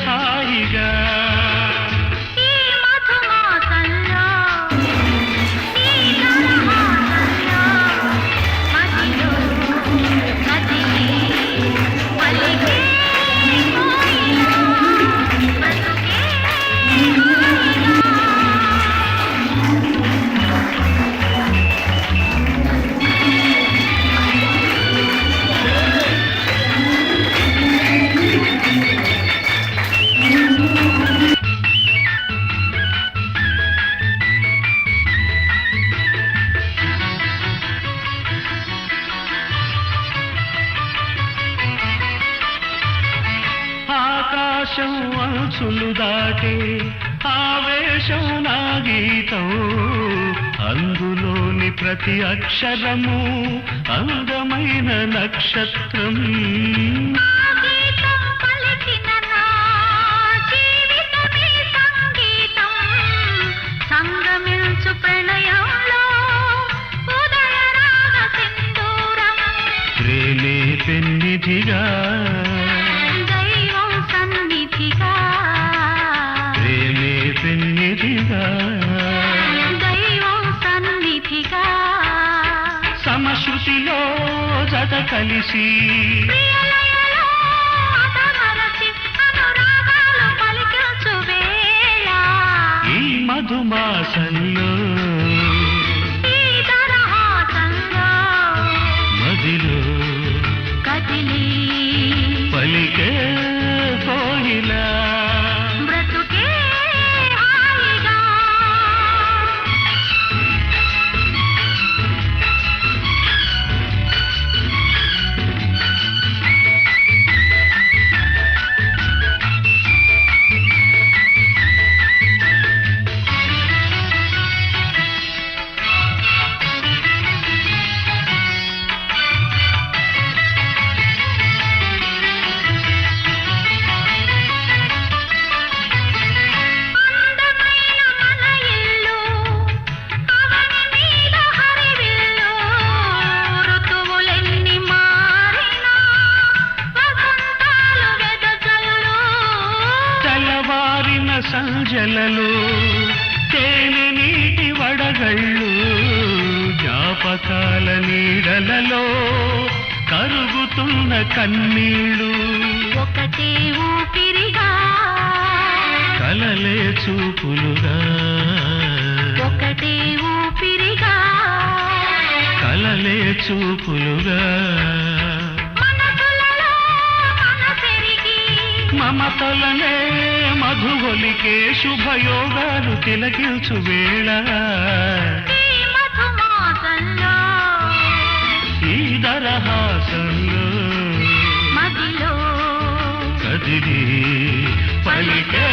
హాయిగా ఆకాశం అంచులు దాటే ఆవేశం నా గీతం అందులోని ప్రతి అక్షరము అందమైన నక్షత్రం ప్రేమే పెన్నిధిగా ప్రేమే పెన్నిధిగా దైవం సన్నిధిగా సమశృతిలో జత కలిసి ఈ మధుమాసంలో మదిలో కదిలి పలికే కోయిలా బ్రతుకే హాయిగా సంజలలో తేనె నీటి వడగళ్ళు జ్ఞాపకాల నీడలలో కరుగుతున్న కన్నీళ్ళు ఒకటే ఊపిరిగా కలలే చూపులుగా ఒకటే ఊపిరిగా కలలే చూపులుగా మనసులలో మనసెరిగి మమతలనే మధువలికే శుభయోగాలు తిలకించు వేళ ఈ మధుమాసంలో ఈ దరహాసంలో మదిలో కదిలి పలికే